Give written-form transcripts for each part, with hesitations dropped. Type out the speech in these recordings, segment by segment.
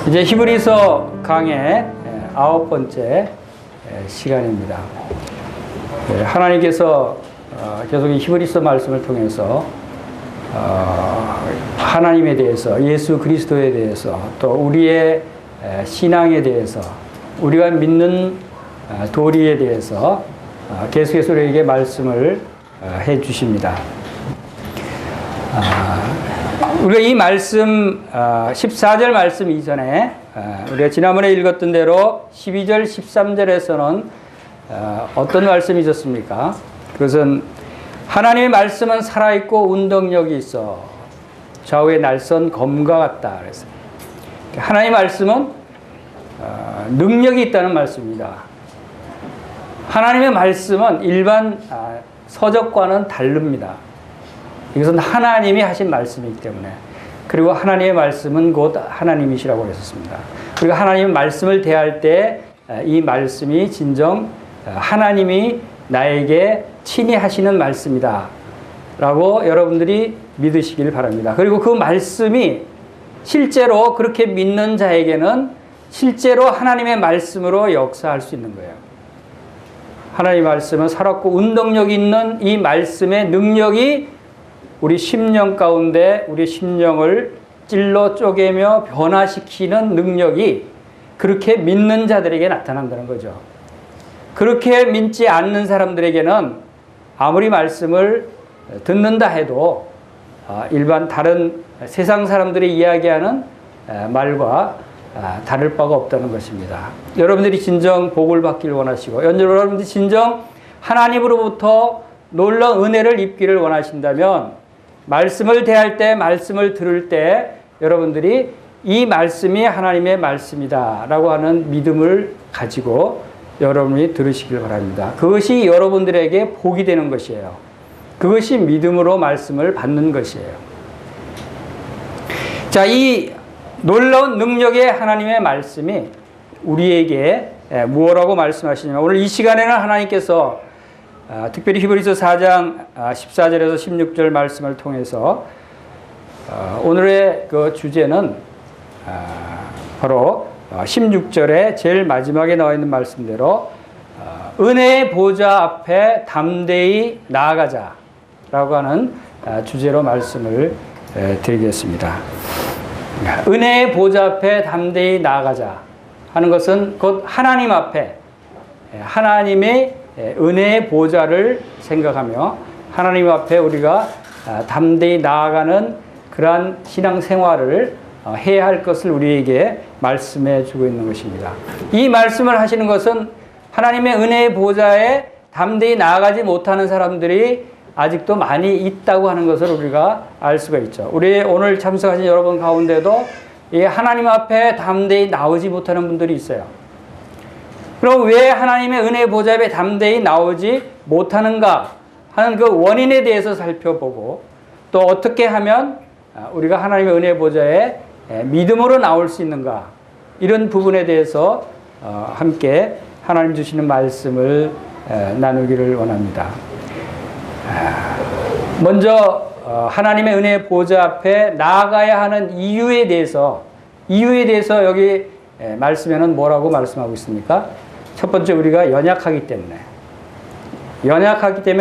이제 히브리서 강의 9번째 시간입니다. 하나님께서 계속 이 히브리서 말씀을 통해서 하나님에 대해서, 예수 그리스도에 대해서, 또 우리의 신앙에 대해서, 우리가 믿는 도리에 대해서 계속해서 우리에게 말씀을 해 주십니다. 우리가 이 말씀 14절 말씀 이전에 우리가 지난번에 읽었던 대로 12절 13절에서는 어떤 말씀이 있었습니까? 그것은 하나님의 말씀은 살아있고 운동력이 있어 좌우의 날선 검과 같다 그랬어요. 하나님의 말씀은 능력이 있다는 말씀입니다. 하나님의 말씀은 일반 서적과는 다릅니다. 이것은 하나님이 하신 말씀이기 때문에, 그리고 하나님의 말씀은 곧 하나님이시라고 했었습니다. 그리고 하나님의 말씀을 대할 때 이 말씀이 진정 하나님이 나에게 친히 하시는 말씀이다 라고 여러분들이 믿으시길 바랍니다. 그리고 그 말씀이 실제로 그렇게 믿는 자에게는 실제로 하나님의 말씀으로 역사할 수 있는 거예요. 하나님의 말씀은 살았고 운동력 있는 이 말씀의 능력이 우리 심령 가운데 우리 심령을 찔러 쪼개며 변화시키는 능력이 그렇게 믿는 자들에게 나타난다는 거죠. 그렇게 믿지 않는 사람들에게는 아무리 말씀을 듣는다 해도 일반 다른 세상 사람들이 이야기하는 말과 다를 바가 없다는 것입니다. 여러분들이 진정 복을 받기를 원하시고 여러분들이 진정 하나님으로부터 놀라운 은혜를 입기를 원하신다면 말씀을 대할 때, 말씀을 들을 때 여러분들이 이 말씀이 하나님의 말씀이다 라고 하는 믿음을 가지고 여러분이 들으시길 바랍니다. 그것이 여러분들에게 복이 되는 것이에요. 그것이 믿음으로 말씀을 받는 것이에요. 자, 이 놀라운 능력의 하나님의 말씀이 우리에게 무엇라고 말씀하시냐면, 오늘 이 시간에는 하나님께서 특별히 히브리서 4장 14절에서 16절 말씀을 통해서 오늘의 그 주제는 바로 16절에 제일 마지막에 나와 있는 말씀대로 은혜의 보좌 앞에 담대히 나아가자 라고 하는 주제로 말씀을 드리겠습니다. 은혜의 보좌 앞에 담대히 나아가자 하는 것은 곧 하나님 앞에 하나님의 은혜의 보좌를 생각하며 하나님 앞에 우리가 담대히 나아가는 그러한 신앙생활을 해야 할 것을 우리에게 말씀해 주고 있는 것입니다. 이 말씀을 하시는 것은 하나님의 은혜의 보좌에 담대히 나아가지 못하는 사람들이 아직도 많이 있다고 하는 것을 우리가 알 수가 있죠. 우리 오늘 참석하신 여러분 가운데도 이 하나님 앞에 담대히 나오지 못하는 분들이 있어요. 그럼 왜 하나님의 은혜 보좌에 담대히 나오지 못하는가 하는 그 원인에 대해서 살펴보고, 또 어떻게 하면 우리가 하나님의 은혜 보좌에 믿음으로 나올 수 있는가, 이런 부분에 대해서 함께 하나님 주시는 말씀을 나누기를 원합니다. 먼저 하나님의 은혜 보좌 앞에 나아가야 하는 이유에 대해서 여기 말씀에는 뭐라고 말씀하고 있습니까? 첫 번째, 우리가 연약하기 때문에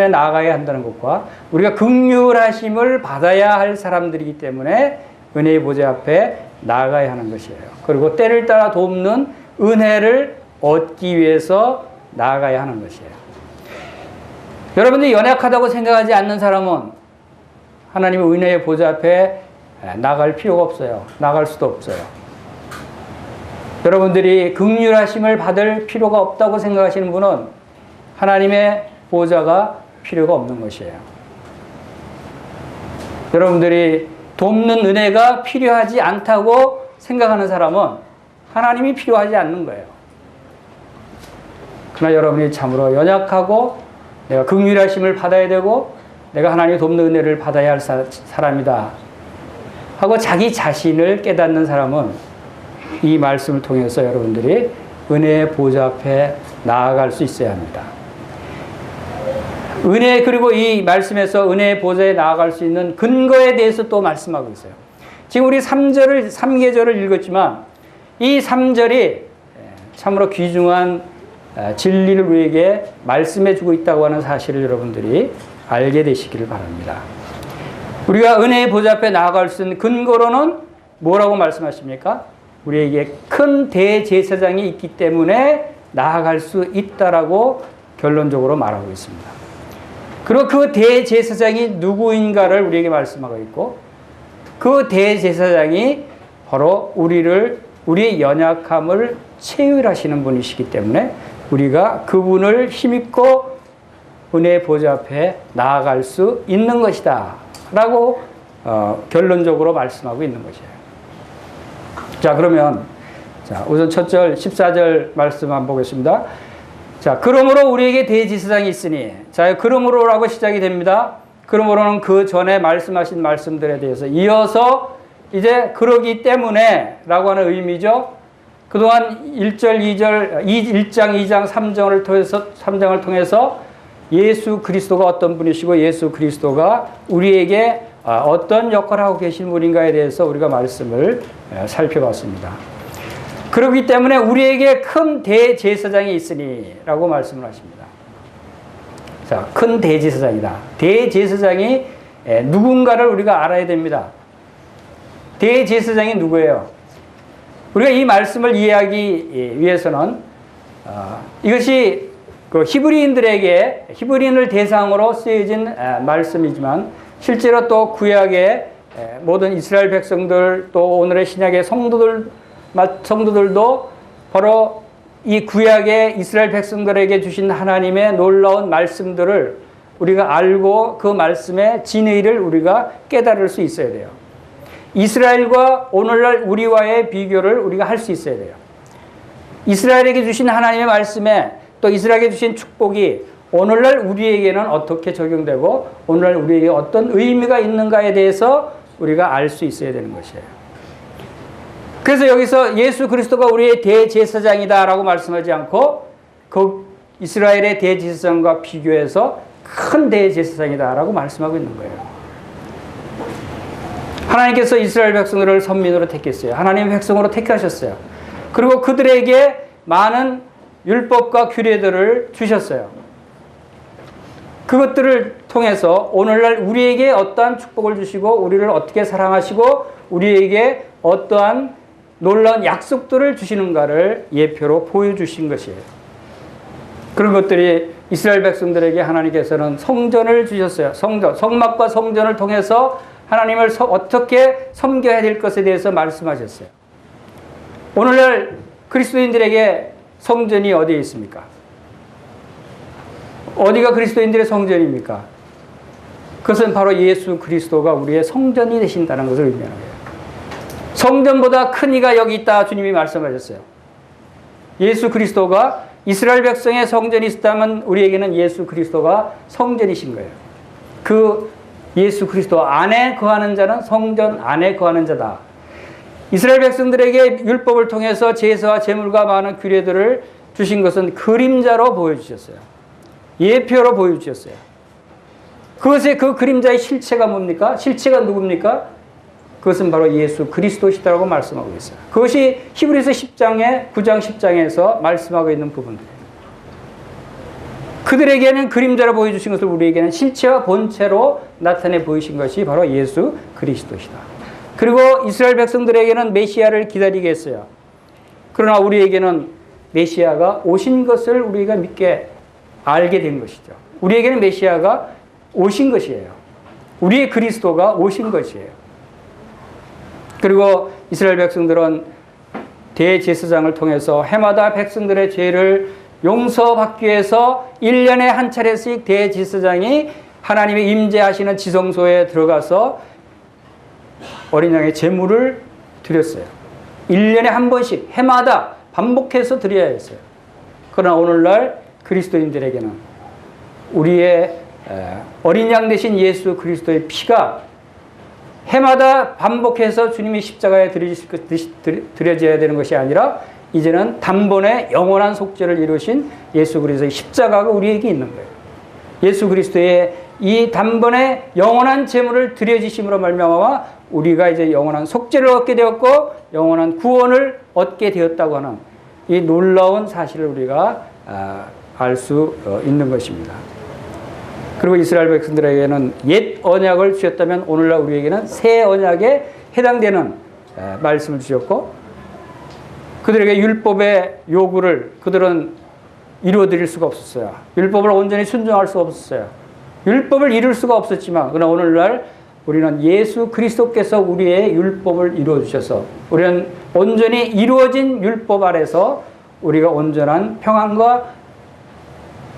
나아가야 한다는 것과, 우리가 긍휼하심을 받아야 할 사람들이기 때문에 은혜의 보좌 앞에 나아가야 하는 것이에요. 그리고 때를 따라 돕는 은혜를 얻기 위해서 나아가야 하는 것이에요. 여러분들이 연약하다고 생각하지 않는 사람은 하나님의 은혜의 보좌 앞에 나갈 필요가 없어요. 나갈 수도 없어요. 여러분들이 긍휼하심을 받을 필요가 없다고 생각하시는 분은 하나님의 보좌가 필요가 없는 것이에요. 여러분들이 돕는 은혜가 필요하지 않다고 생각하는 사람은 하나님이 필요하지 않는 거예요. 그러나 여러분이 참으로 연약하고 내가 긍휼하심을 받아야 되고 내가 하나님의 돕는 은혜를 받아야 할 사람이다 하고 자기 자신을 깨닫는 사람은 이 말씀을 통해서 여러분들이 은혜의 보좌 앞에 나아갈 수 있어야 합니다. 은혜, 그리고 이 말씀에서 은혜의 보좌에 나아갈 수 있는 근거에 대해서 또 말씀하고 있어요. 지금 우리 3계절을 읽었지만 이 3절이 참으로 귀중한 진리를 우리에게 말씀해 주고 있다고 하는 사실을 여러분들이 알게 되시기를 바랍니다. 우리가 은혜의 보좌 앞에 나아갈 수 있는 근거로는 뭐라고 말씀하십니까? 우리에게 큰 대제사장이 있기 때문에 나아갈 수 있다라고 결론적으로 말하고 있습니다. 그리고 그 대제사장이 누구인가를 우리에게 말씀하고 있고, 그 대제사장이 바로 우리의 연약함을 체휼하시는 분이시기 때문에 우리가 그분을 힘입고 은혜의 보좌 앞에 나아갈 수 있는 것이다 라고 결론적으로 말씀하고 있는 것이에요. 자, 그러면 우선 첫 절 14절 말씀 한번 보겠습니다. 자, 그러므로 우리에게 대제사장이 있으니, 자, 그러므로라고 시작이 됩니다. 그러므로는 그 전에 말씀하신 말씀들에 대해서 이어서 이제 그러기 때문에 라고 하는 의미죠. 그동안 1절, 2절, 1장, 2장, 3장을 통해서 예수 그리스도가 어떤 분이시고 예수 그리스도가 우리에게 어떤 역할을 하고 계신 분인가에 대해서 우리가 말씀을 살펴봤습니다. 그렇기 때문에 우리에게 큰 대제사장이 있으니 라고 말씀을 하십니다. 자, 큰 대제사장이다. 대제사장이 누군가를 우리가 알아야 됩니다. 대제사장이 누구예요? 우리가 이 말씀을 이해하기 위해서는 이것이 그 히브리인을 대상으로 쓰여진 말씀이지만 실제로 또 구약의 모든 이스라엘 백성들 또 오늘의 신약의 성도들도 바로 이 구약의 이스라엘 백성들에게 주신 하나님의 놀라운 말씀들을 우리가 알고 그 말씀의 진의를 우리가 깨달을 수 있어야 돼요. 이스라엘과 오늘날 우리와의 비교를 우리가 할 수 있어야 돼요. 이스라엘에게 주신 하나님의 말씀에 또 이스라엘에게 주신 축복이 오늘날 우리에게는 어떻게 적용되고 오늘날 우리에게 어떤 의미가 있는가에 대해서 우리가 알 수 있어야 되는 것이에요. 그래서 여기서 예수 그리스도가 우리의 대제사장이다라고 말씀하지 않고 그 이스라엘의 대제사장과 비교해서 큰 대제사장이다라고 말씀하고 있는 거예요. 하나님께서 이스라엘 백성들을 선민으로 택했어요. 하나님의 백성으로 택하셨어요. 그리고 그들에게 많은 율법과 규례들을 주셨어요. 그것들을 통해서 오늘날 우리에게 어떠한 축복을 주시고 우리를 어떻게 사랑하시고 우리에게 어떠한 놀라운 약속들을 주시는가를 예표로 보여주신 것이에요. 그런 것들이 이스라엘 백성들에게 하나님께서는 성전을 주셨어요. 성막과 성전을 통해서 하나님을 어떻게 섬겨야 될 것에 대해서 말씀하셨어요. 오늘날 그리스도인들에게 성전이 어디에 있습니까? 어디가 그리스도인들의 성전입니까? 그것은 바로 예수 그리스도가 우리의 성전이 되신다는 것을 의미하는 거예요. 성전보다 큰 이가 여기 있다 주님이 말씀하셨어요. 예수 그리스도가 이스라엘 백성의 성전이 있었다면 우리에게는 예수 그리스도가 성전이신 거예요. 그 예수 그리스도 안에 거하는 자는 성전 안에 거하는 자다. 이스라엘 백성들에게 율법을 통해서 제사와 제물과 많은 규례들을 주신 것은 그림자로 보여주셨어요. 예표로 보여주셨어요. 그것의 그 그림자의 실체가 뭡니까? 실체가 누굽니까? 그것은 바로 예수 그리스도시다라고 말씀하고 있어요. 그것이 히브리서 9장 10장에서 말씀하고 있는 부분들이에요. 그들에게는 그림자로 보여주신 것을 우리에게는 실체와 본체로 나타내 보이신 것이 바로 예수 그리스도시다. 그리고 이스라엘 백성들에게는 메시아를 기다리게 했어요. 그러나 우리에게는 메시아가 오신 것을 우리가 믿게 알게 된 것이죠. 우리에게는 메시아가 오신 것이에요. 우리의 그리스도가 오신 것이에요. 그리고 이스라엘 백성들은 대제사장을 통해서 해마다 백성들의 죄를 용서받기 위해서 1년에 한 차례씩 대제사장이 하나님의 임재하시는 지성소에 들어가서 어린 양의 제물을 드렸어요. 1년에 한 번씩 해마다 반복해서 드려야 했어요. 그러나 오늘날 그리스도인들에게는 우리의 어린 양 되신 예수 그리스도의 피가 해마다 반복해서 주님이 십자가에 드려져야 되는 것이 아니라 이제는 단번에 영원한 속죄를 이루신 예수 그리스도의 십자가가 우리에게 있는 거예요. 예수 그리스도의 이 단번에 영원한 제물을 드려지심으로 말미암아 우리가 이제 영원한 속죄를 얻게 되었고 영원한 구원을 얻게 되었다고 하는 이 놀라운 사실을 우리가 알 수 있는 것입니다. 그리고 이스라엘 백성들에게는 옛 언약을 주셨다면 오늘날 우리에게는 새 언약에 해당되는 말씀을 주셨고 그들에게 율법의 요구를 그들은 이루어드릴 수가 없었어요. 율법을 온전히 순종할 수가 없었어요. 율법을 이룰 수가 없었지만 그러나 오늘날 우리는 예수 그리스도께서 우리의 율법을 이루어 주셔서 우리는 온전히 이루어진 율법 아래서 우리가 온전한 평안과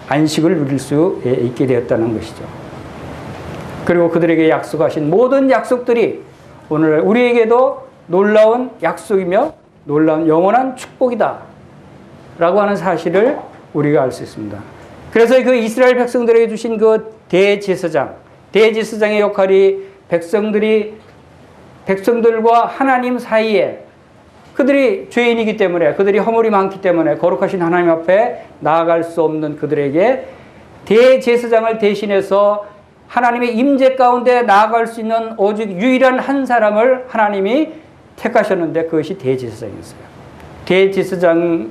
안식을 누릴 수 있게 되었다는 것이죠. 그리고 그들에게 약속하신 모든 약속들이 오늘 우리에게도 놀라운 약속이며 놀라운 영원한 축복이다 라고 하는 사실을 우리가 알 수 있습니다. 그래서 그 이스라엘 백성들에게 주신 그 대제사장의 역할이 백성들과 하나님 사이에 그들이 죄인이기 때문에 그들이 허물이 많기 때문에 거룩하신 하나님 앞에 나아갈 수 없는 그들에게 대제사장을 대신해서 하나님의 임재 가운데 나아갈 수 있는 오직 유일한 한 사람을 하나님이 택하셨는데 그것이 대제사장이었어요. 대제사장이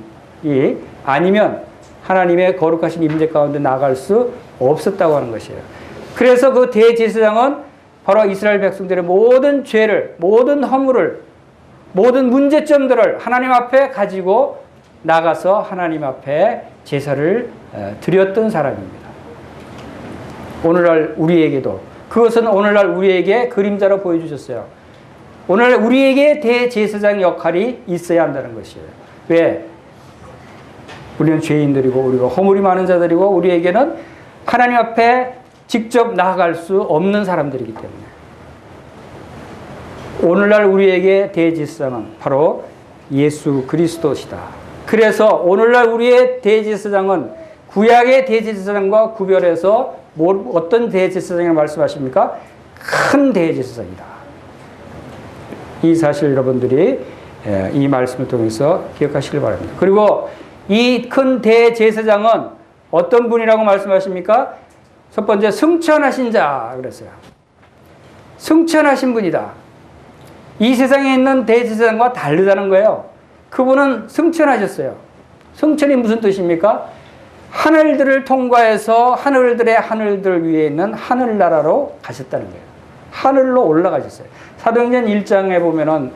아니면 하나님의 거룩하신 임재 가운데 나아갈 수 없었다고 하는 것이에요. 그래서 그 대제사장은 바로 이스라엘 백성들의 모든 죄를, 모든 허물을, 모든 문제점들을 하나님 앞에 가지고 나가서 하나님 앞에 제사를 드렸던 사람입니다. 오늘날 우리에게도 그것은 오늘날 우리에게 그림자로 보여주셨어요. 오늘날 우리에게 대제사장 역할이 있어야 한다는 것이에요. 왜? 우리는 죄인들이고 우리가 허물이 많은 자들이고 우리에게는 하나님 앞에 직접 나아갈 수 없는 사람들이기 때문에 오늘날 우리에게 대제사장은 바로 예수 그리스도시다. 그래서 오늘날 우리의 대제사장은 구약의 대제사장과 구별해서 어떤 대제사장을 말씀하십니까? 큰 대제사장이다. 이 사실 여러분들이 이 말씀을 통해서 기억하시길 바랍니다. 그리고 이 큰 대제사장은 어떤 분이라고 말씀하십니까? 첫 번째 승천하신 자 그랬어요. 승천하신 분이다. 이 세상에 있는 대제사장과 다르다는 거예요. 그분은 승천하셨어요. 승천이 무슨 뜻입니까? 하늘들을 통과해서 하늘들의 하늘들 위에 있는 하늘나라로 가셨다는 거예요. 하늘로 올라가셨어요. 사도행전 1장에 보면은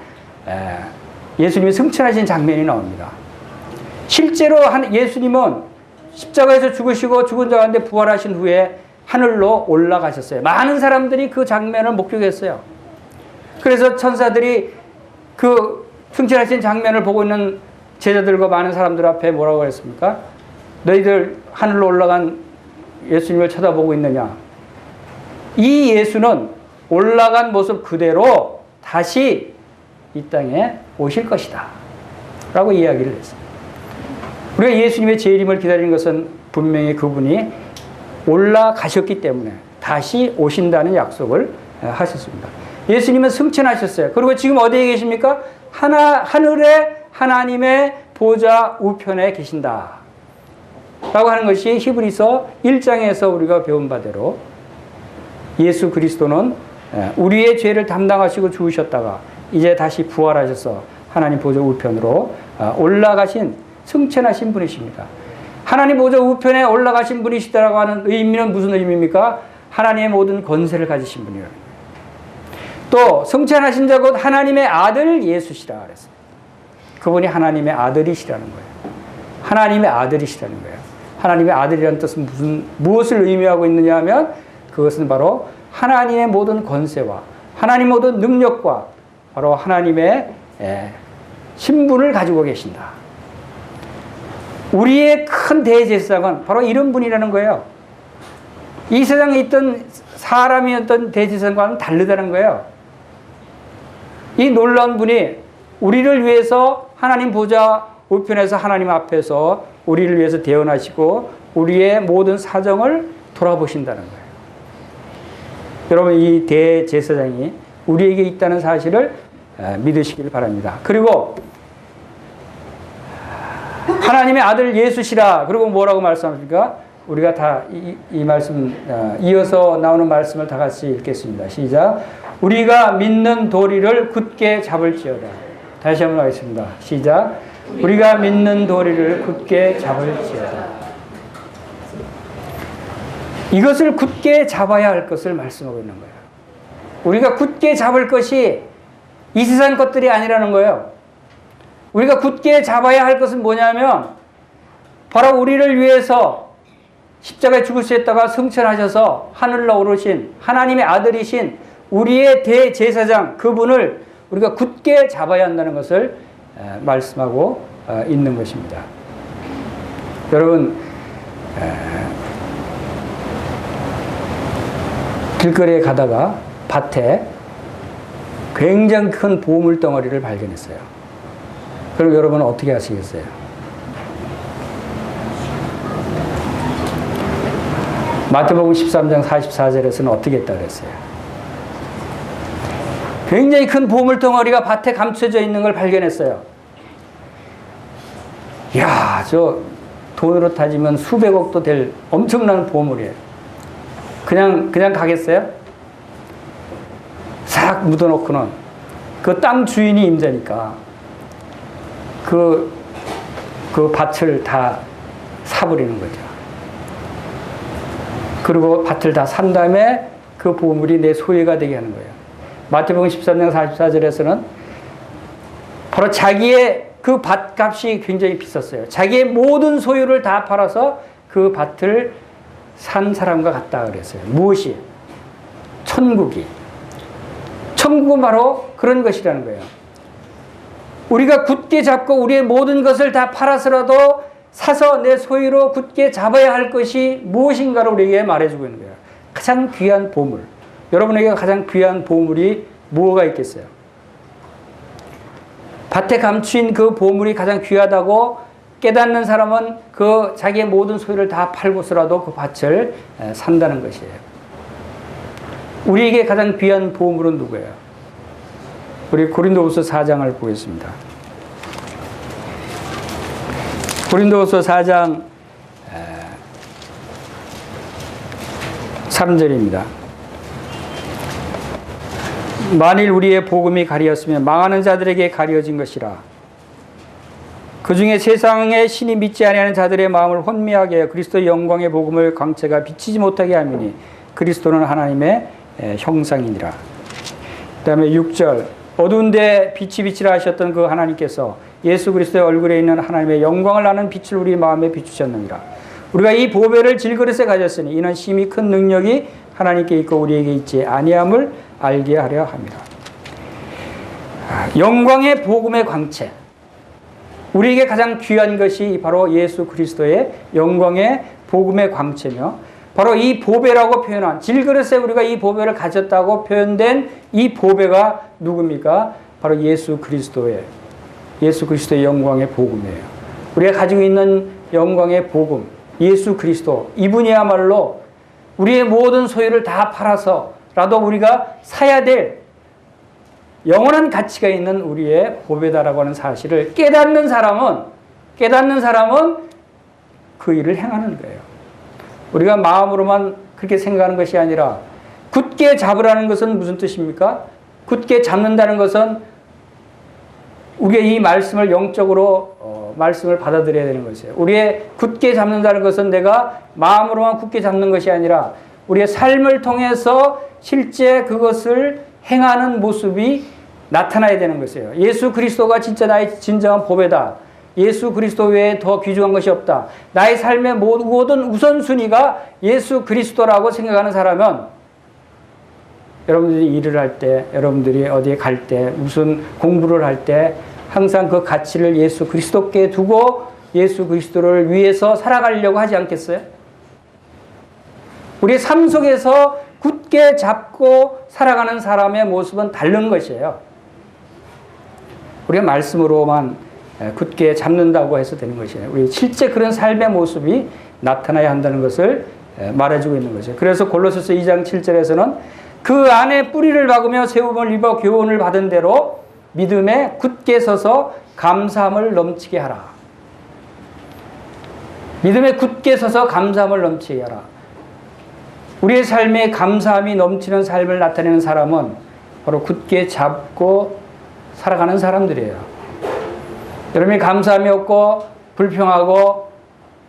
예수님이 승천하신 장면이 나옵니다. 실제로 예수님은 십자가에서 죽으시고 죽은 자 가운데 부활하신 후에 하늘로 올라가셨어요. 많은 사람들이 그 장면을 목격했어요. 그래서 천사들이 그 승천하신 장면을 보고 있는 제자들과 많은 사람들 앞에 뭐라고 했습니까? 너희들 하늘로 올라간 예수님을 쳐다보고 있느냐? 이 예수는 올라간 모습 그대로 다시 이 땅에 오실 것이다 라고 이야기를 했어요. 우리가 예수님의 재림을 기다리는 것은 분명히 그분이 올라가셨기 때문에 다시 오신다는 약속을 하셨습니다. 예수님은 승천하셨어요. 그리고 지금 어디에 계십니까? 하늘에 하나님의 보좌 우편에 계신다 라고 하는 것이 히브리서 1장에서 우리가 배운 바대로 예수 그리스도는 우리의 죄를 담당하시고 죽으셨다가 이제 다시 부활하셔서 하나님 보좌 우편으로 올라가신 승천하신 분이십니다. 하나님 보좌 우편에 올라가신 분이시다라고 하는 의미는 무슨 의미입니까? 하나님의 모든 권세를 가지신 분이라는 거예요. 또 승천하신 자 곧 하나님의 아들 예수시라 그랬어요. 그분이 하나님의 아들이시라는 거예요. 하나님의 아들이시라는 거예요. 하나님의 아들이라는 뜻은 무엇을 의미하고 있느냐 하면 그것은 바로 하나님의 모든 권세와 하나님의 모든 능력과 바로 하나님의 신분을 가지고 계신다. 우리의 큰 대제사장은 바로 이런 분이라는 거예요. 이 세상에 있던 사람이었던 대제사장과는 다르다는 거예요. 이 놀라운 분이 우리를 위해서 하나님 보좌 우편에서 하나님 앞에서 우리를 위해서 대언하시고 우리의 모든 사정을 돌아보신다는 거예요. 여러분 이 대제사장이 우리에게 있다는 사실을 믿으시길 바랍니다. 그리고 하나님의 아들 예수시라 그리고 뭐라고 말씀합니까? 우리가 다 이 말씀 이어서 나오는 말씀을 다 같이 읽겠습니다. 시작. 우리가 믿는 도리를 굳게 잡을지어다. 다시 한번 하겠습니다. 시작. 우리가 믿는 도리를 굳게 잡을지어다. 이것을 굳게 잡아야 할 것을 말씀하고 있는 거예요. 우리가 굳게 잡을 것이 이 세상 것들이 아니라는 거예요. 우리가 굳게 잡아야 할 것은 뭐냐면 바로 우리를 위해서 십자가에 죽으셨다가 승천하셔서 하늘로 오르신 하나님의 아들이신 우리의 대제사장 그분을 우리가 굳게 잡아야 한다는 것을 말씀하고 있는 것입니다. 여러분 길거리에 가다가 밭에 굉장히 큰 보물 덩어리를 발견했어요. 그럼 여러분은 어떻게 하시겠어요? 마태복음 13장 44절에서는 어떻게 했다 그랬어요? 굉장히 큰 보물 덩어리가 밭에 감춰져 있는 걸 발견했어요. 이야, 저 돈으로 따지면 수백억도 될 엄청난 보물이에요. 그냥 가겠어요? 싹 묻어놓고는 그 땅 주인이 임자니까 그 밭을 다 사버리는 거죠. 그리고 밭을 다 산 다음에 그 보물이 내 소유가 되게 하는 거예요. 마태복음 13장 44절에서는 바로 자기의 그 밭값이 굉장히 비쌌어요. 자기의 모든 소유를 다 팔아서 그 밭을 산 사람과 같다 그랬어요. 무엇이? 천국이. 천국은 바로 그런 것이라는 거예요. 우리가 굳게 잡고 우리의 모든 것을 다 팔아서라도 사서 내 소유로 굳게 잡아야 할 것이 무엇인가를 우리에게 말해주고 있는 거예요. 가장 귀한 보물. 여러분에게 가장 귀한 보물이 뭐가 있겠어요? 밭에 감추인 그 보물이 가장 귀하다고 깨닫는 사람은 그 자기의 모든 소유를 다 팔고서라도 그 밭을 산다는 것이에요. 우리에게 가장 귀한 보물은 누구예요? 우리 고린도후서 4장을 보겠습니다. 고린도후서 4장 3절입니다. 만일 우리의 복음이 가리었으면 망하는 자들에게 가려진 것이라. 그 중에 세상의 신이 믿지 아니하는 자들의 마음을 혼미하게 하여 그리스도의 영광의 복음을 광채가 비치지 못하게 하미니 그리스도는 하나님의 형상이니라. 그 다음에 6절. 어두운 데 빛이 비치라 하셨던 그 하나님께서 예수 그리스도의 얼굴에 있는 하나님의 영광을 아는 빛을 우리 마음에 비추셨느니라. 우리가 이 보배를 질그릇에 가졌으니 이는 심히 큰 능력이 하나님께 있고 우리에게 있지 아니함을 알게 하려 합니다. 영광의 복음의 광채. 우리에게 가장 귀한 것이 바로 예수 그리스도의 영광의 복음의 광채며 바로 이 보배라고 표현한 질그릇에 우리가 이 보배를 가졌다고 표현된 이 보배가 누굽니까? 바로 예수 그리스도의 영광의 복음이에요. 우리가 가지고 있는 영광의 복음, 예수 그리스도, 이분이야말로 우리의 모든 소유를 다 팔아서라도 우리가 사야 될 영원한 가치가 있는 우리의 보배다라고 하는 사실을 깨닫는 사람은 그 일을 행하는 거예요. 우리가 마음으로만 그렇게 생각하는 것이 아니라 굳게 잡으라는 것은 무슨 뜻입니까? 굳게 잡는다는 것은 우리의 이 말씀을 영적으로 말씀을 받아들여야 되는 것이에요. 우리의 굳게 잡는다는 것은 내가 마음으로만 굳게 잡는 것이 아니라 우리의 삶을 통해서 실제 그것을 행하는 모습이 나타나야 되는 것이에요. 예수 그리스도가 진짜 나의 진정한 보배다. 예수 그리스도 외에 더 귀중한 것이 없다. 나의 삶의 모든 우선순위가 예수 그리스도라고 생각하는 사람은 여러분들이 일을 할 때, 여러분들이 어디에 갈 때, 무슨 공부를 할 때 항상 그 가치를 예수 그리스도께 두고 예수 그리스도를 위해서 살아가려고 하지 않겠어요? 우리의 삶 속에서 굳게 잡고 살아가는 사람의 모습은 다른 것이에요. 우리가 말씀으로만 굳게 잡는다고 해서 되는 것이에요. 우리 실제 그런 삶의 모습이 나타나야 한다는 것을 말해주고 있는 거죠. 그래서 골로새서 2장 7절에서는 그 안에 뿌리를 박으며 세움을 입어 교훈을 받은 대로 믿음에 굳게 서서 감사함을 넘치게 하라. 믿음에 굳게 서서 감사함을 넘치게 하라. 우리의 삶에 감사함이 넘치는 삶을 나타내는 사람은 바로 굳게 잡고 살아가는 사람들이에요. 여러분이 감사함이 없고 불평하고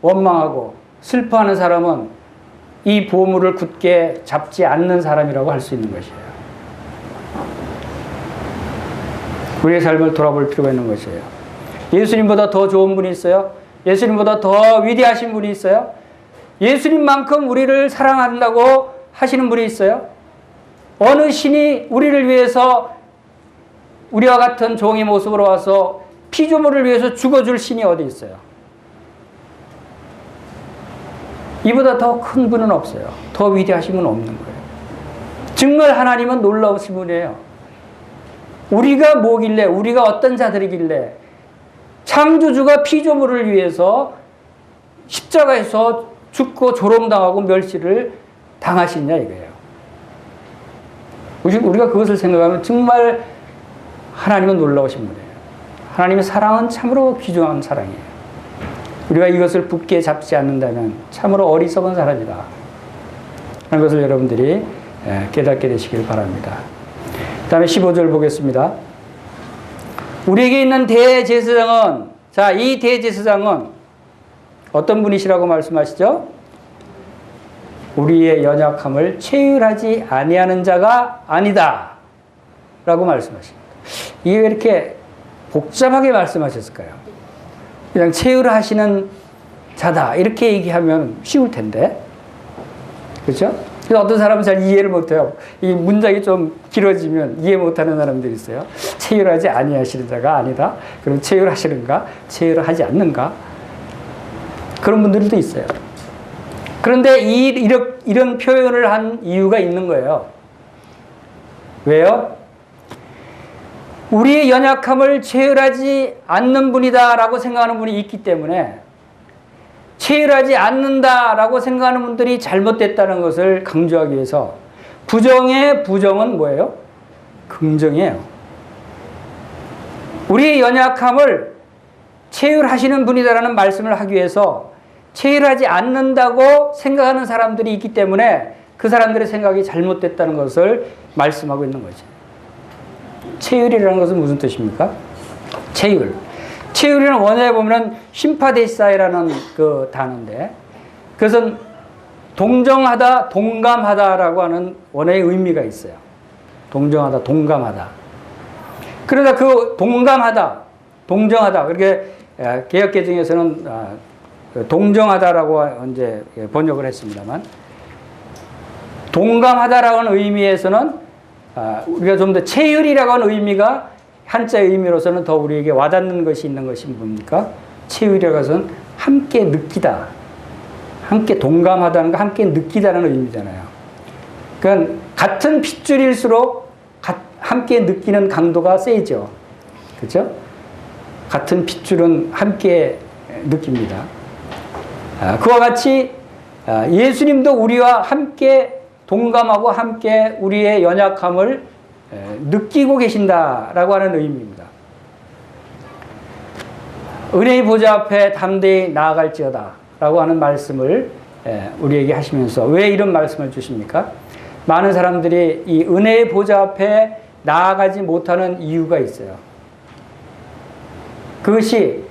원망하고 슬퍼하는 사람은 이 보물을 굳게 잡지 않는 사람이라고 할 수 있는 것이에요. 우리의 삶을 돌아볼 필요가 있는 것이에요. 예수님보다 더 좋은 분이 있어요? 예수님보다 더 위대하신 분이 있어요? 예수님만큼 우리를 사랑한다고 하시는 분이 있어요? 어느 신이 우리를 위해서 우리와 같은 종의 모습으로 와서 피조물을 위해서 죽어줄 신이 어디 있어요? 이보다 더 큰 분은 없어요. 더 위대하신 분은 없는 거예요. 정말 하나님은 놀라우신 분이에요. 우리가 뭐길래, 우리가 어떤 자들이길래 창조주가 피조물을 위해서 십자가에서 죽고 조롱당하고 멸시를 당하시냐 이거예요. 우리가 그것을 생각하면 정말 하나님은 놀라우신 분이에요. 하나님의 사랑은 참으로 귀중한 사랑이에요. 우리가 이것을 굳게 잡지 않는다면 참으로 어리석은 사람이다 하는 것을 여러분들이 깨닫게 되시길 바랍니다. 그 다음에 15절 보겠습니다. 우리에게 있는 대제사장은, 자, 이 대제사장은 어떤 분이시라고 말씀하시죠? 우리의 연약함을 체휼하지 아니하는 자가 아니다 라고 말씀하십니다. 이게 왜 이렇게 복잡하게 말씀하셨을까요? 그냥 체휼하시는 자다 이렇게 얘기하면 쉬울 텐데, 그렇죠? 그래서 어떤 사람은 잘 이해를 못해요. 이 문장이 좀 길어지면 이해 못하는 사람들이 있어요. 체휼하지 아니하시는 자가 아니다. 그럼 체휼하시는가? 체휼하지 않는가? 그런 분들도 있어요. 그런데 이런 표현을 한 이유가 있는 거예요. 왜요? 우리의 연약함을 체휼하지 않는 분이다라고 생각하는 분이 있기 때문에 체휼하지 않는다라고 생각하는 분들이 잘못됐다는 것을 강조하기 위해서 부정의 부정은 뭐예요? 긍정이에요. 우리의 연약함을 체휼하시는 분이다라는 말씀을 하기 위해서 체휼하지 않는다고 생각하는 사람들이 있기 때문에 그 사람들의 생각이 잘못됐다는 것을 말씀하고 있는 거죠. 체휼이라는 것은 무슨 뜻입니까? 체휼. 체휼이라는 원어에 보면 심파데시사이라는 그 단어인데, 그것은 동정하다, 동감하다라고 하는 원어의 의미가 있어요. 동정하다, 동감하다. 그러다 그 동감하다, 동정하다. 그렇게 개역개정에서는 동정하다라고 이제 번역을 했습니다만, 동감하다라는 의미에서는 우리가 좀 더 체휼이라고 하는 의미가 한자의 의미로서는 더 우리에게 와닿는 것이 있는 것이 뭡니까? 체휼이라고 해서는 함께 느끼다. 함께 동감하다는 거 함께 느끼다는 의미잖아요. 그러니까 같은 핏줄일수록 함께 느끼는 강도가 세죠. 그렇죠? 같은 핏줄은 함께 느낍니다. 그와 같이 예수님도 우리와 함께 동감하고 함께 우리의 연약함을 느끼고 계신다라고 하는 의미입니다. 은혜의 보좌 앞에 담대히 나아갈지어다 라고 하는 말씀을 우리에게 하시면서 왜 이런 말씀을 주십니까? 많은 사람들이 이 은혜의 보좌 앞에 나아가지 못하는 이유가 있어요. 그것이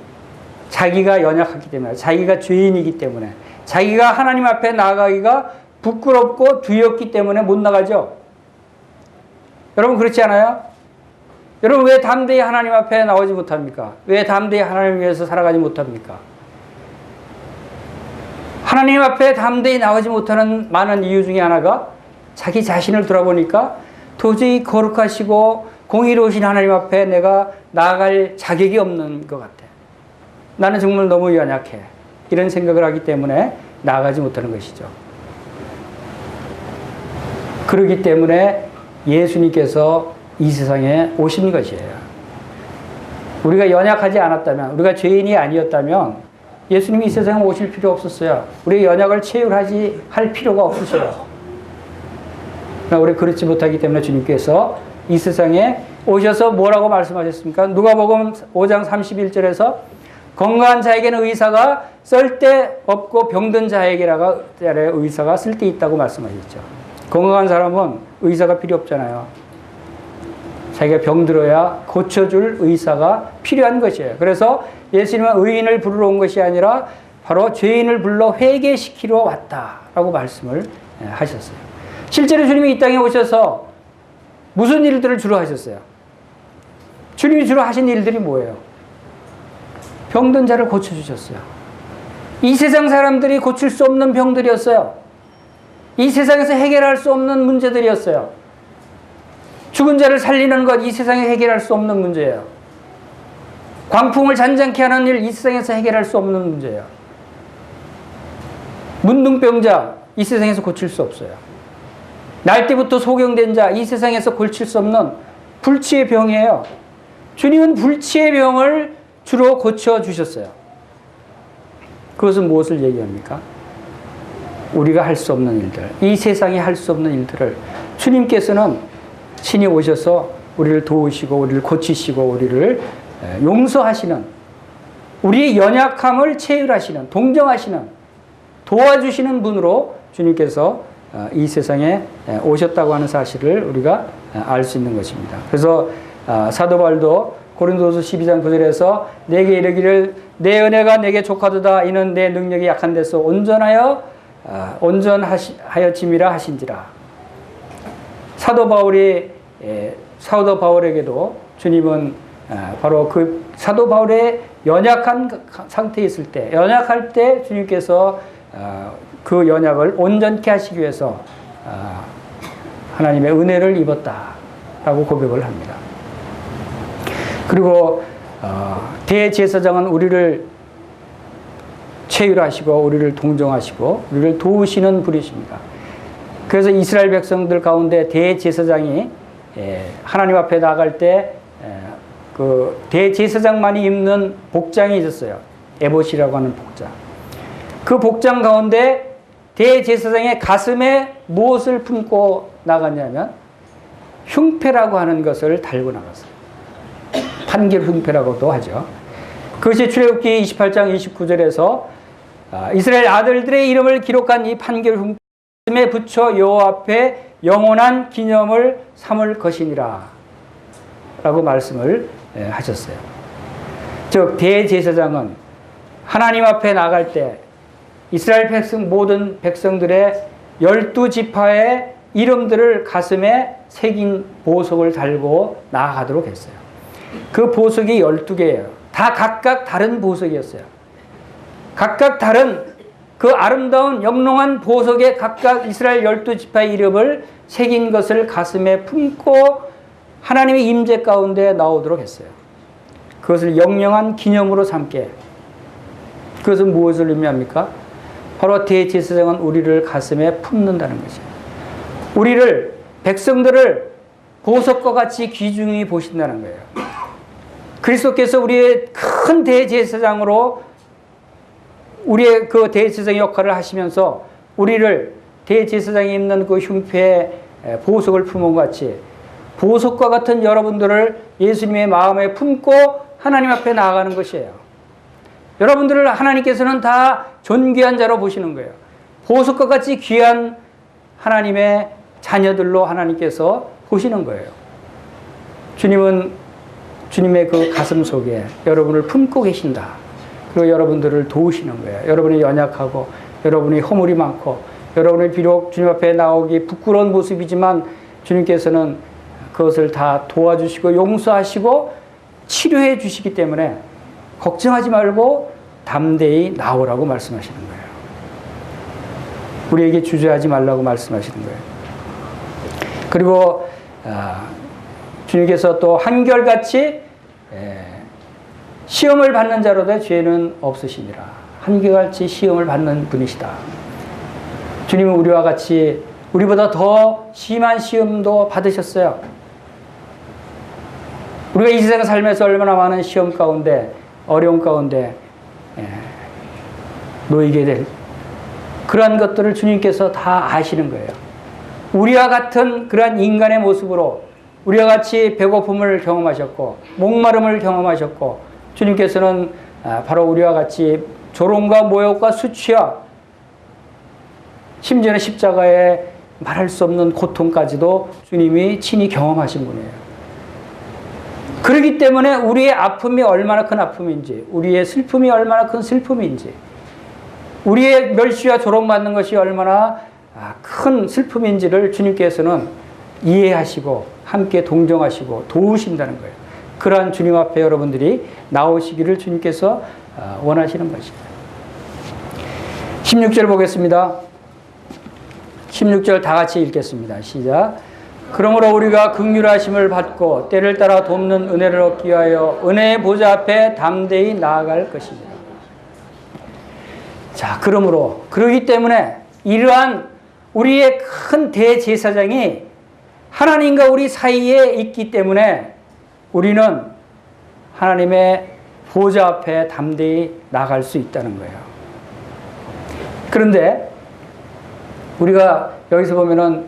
자기가 연약하기 때문에, 자기가 죄인이기 때문에, 자기가 하나님 앞에 나아가기가 부끄럽고 두렵기 때문에 못 나가죠. 여러분 그렇지 않아요? 여러분 왜 담대히 하나님 앞에 나오지 못합니까? 왜 담대히 하나님을 위해서 살아가지 못합니까? 하나님 앞에 담대히 나오지 못하는 많은 이유 중에 하나가 자기 자신을 돌아보니까 도저히 거룩하시고 공의로우신 하나님 앞에 내가 나아갈 자격이 없는 것 같아. 나는 정말 너무 연약해. 이런 생각을 하기 때문에 나아가지 못하는 것이죠. 그렇기 때문에 예수님께서 이 세상에 오신 것이에요. 우리가 연약하지 않았다면, 우리가 죄인이 아니었다면 예수님이 이 세상에 오실 필요 없었어요. 우리의 연약을 체휼하지 할 필요가 없으셔요. 우리 그렇지 못하기 때문에 주님께서 이 세상에 오셔서 뭐라고 말씀하셨습니까? 누가복음 5장 31절에서 건강한 자에게는 의사가 쓸데없고 병든 자에게라가 의사가 쓸데있다고 말씀하셨죠. 건강한 사람은 의사가 필요 없잖아요. 자기가 병들어야 고쳐줄 의사가 필요한 것이에요. 그래서 예수님은 의인을 부르러 온 것이 아니라 바로 죄인을 불러 회개시키러 왔다라고 말씀을 하셨어요. 실제로 주님이 이 땅에 오셔서 무슨 일들을 주로 하셨어요? 주님이 주로 하신 일들이 뭐예요? 병든 자를 고쳐주셨어요. 이 세상 사람들이 고칠 수 없는 병들이었어요. 이 세상에서 해결할 수 없는 문제들이었어요. 죽은 자를 살리는 것, 이 세상에 해결할 수 없는 문제예요. 광풍을 잔잔케 하는 일, 이 세상에서 해결할 수 없는 문제예요. 문둥병자, 이 세상에서 고칠 수 없어요. 날 때부터 소경된 자, 이 세상에서 고칠 수 없는 불치의 병이에요. 주님은 불치의 병을 주로 고쳐주셨어요. 그것은 무엇을 얘기합니까? 우리가 할 수 없는 일들, 이 세상이 할 수 없는 일들을 주님께서는 신이 오셔서 우리를 도우시고 우리를 고치시고 우리를 용서하시는, 우리의 연약함을 체휼하시는, 동정하시는, 도와주시는 분으로 주님께서 이 세상에 오셨다고 하는 사실을 우리가 알 수 있는 것입니다. 그래서 사도 바울도 고린도서 12장 9절에서 내게 이르기를 내 은혜가 내게 족하도다 이는 내 능력이 약한 데서 온전하여짐이라 하신지라. 사도 바울에게도 주님은 바로 그 사도 바울의 연약한 상태에 있을 때, 연약할 때 주님께서 그 연약을 온전케 하시기 위해서 하나님의 은혜를 입었다라고 고백을 합니다. 그리고 대제사장은 우리를 체휼하시고 우리를 동정하시고 우리를 도우시는 분이십니다. 그래서 이스라엘 백성들 가운데 대제사장이 하나님 앞에 나갈 때 그 대제사장만이 입는 복장이 있었어요. 에봇이라고 하는 복장. 그 복장 가운데 대제사장의 가슴에 무엇을 품고 나갔냐면 흉패라고 하는 것을 달고 나갔어요. 판결 흉패라고도 하죠. 그것이 출애굽기 28장 29절에서 이스라엘 아들들의 이름을 기록한 이 판결 흉패에 붙여 여호와 앞에 영원한 기념을 삼을 것이니라 라고 말씀을 하셨어요. 즉 대제사장은 하나님 앞에 나갈 때 이스라엘 모든 백성들의 12지파의 이름들을 가슴에 새긴 보석을 달고 나아가도록 했어요. 그 보석이 12개예요. 다 각각 다른 보석이었어요. 각각 다른 그 아름다운 영롱한 보석에 각각 이스라엘 12지파의 이름을 새긴 것을 가슴에 품고 하나님의 임재 가운데 나오도록 했어요. 그것을 영영한 기념으로 삼게. 그것은 무엇을 의미합니까? 바로 대제사장은 우리를 가슴에 품는다는 것이에요. 우리를, 백성들을 보석과 같이 귀중히 보신다는 거예요. 그리스도께서 우리의 큰 대제사장으로 우리의 그 대제사장 역할을 하시면서 우리를 대제사장이 입는 그 흉패에 보석을 품은 것 같이 보석과 같은 여러분들을 예수님의 마음에 품고 하나님 앞에 나아가는 것이에요. 여러분들을 하나님께서는 다 존귀한 자로 보시는 거예요. 보석과 같이 귀한 하나님의 자녀들로 하나님께서 보시는 거예요. 주님은 주님의 그 가슴 속에 여러분을 품고 계신다. 그리고 여러분들을 도우시는 거예요. 여러분이 연약하고 여러분이 허물이 많고 여러분이 비록 주님 앞에 나오기 부끄러운 모습이지만 주님께서는 그것을 다 도와주시고 용서하시고 치료해 주시기 때문에 걱정하지 말고 담대히 나오라고 말씀하시는 거예요. 우리에게 주저하지 말라고 말씀하시는 거예요. 그리고 주님께서 또 한결같이 시험을 받는 자로도 죄는 없으시니라. 한결같이 시험을 받는 분이시다. 주님은 우리와 같이 우리보다 더 심한 시험도 받으셨어요. 우리가 이 세상 살면서 얼마나 많은 시험 가운데 어려움 가운데 놓이게 될 그러한 것들을 주님께서 다 아시는 거예요. 우리와 같은 그러한 인간의 모습으로 우리와 같이 배고픔을 경험하셨고 목마름을 경험하셨고 주님께서는 바로 우리와 같이 조롱과 모욕과 수치와 심지어는 십자가에 말할 수 없는 고통까지도 주님이 친히 경험하신 분이에요. 그렇기 때문에 우리의 아픔이 얼마나 큰 아픔인지, 우리의 슬픔이 얼마나 큰 슬픔인지, 우리의 멸시와 조롱받는 것이 얼마나 큰 슬픔인지를 주님께서는 이해하시고 함께 동정하시고 도우신다는 거예요. 그러한 주님 앞에 여러분들이 나오시기를 주님께서 원하시는 것입니다. 16절 보겠습니다. 16절 다 같이 읽겠습니다. 시작. 그러므로 우리가 긍휼하심을 받고 때를 따라 돕는 은혜를 얻기 위하여 은혜의 보좌 앞에 담대히 나아갈 것입니다. 자, 그러므로 그러기 때문에 이러한 우리의 큰 대제사장이 하나님과 우리 사이에 있기 때문에 우리는 하나님의 보좌 앞에 담대히 나갈 수 있다는 거예요. 그런데 우리가 여기서 보면은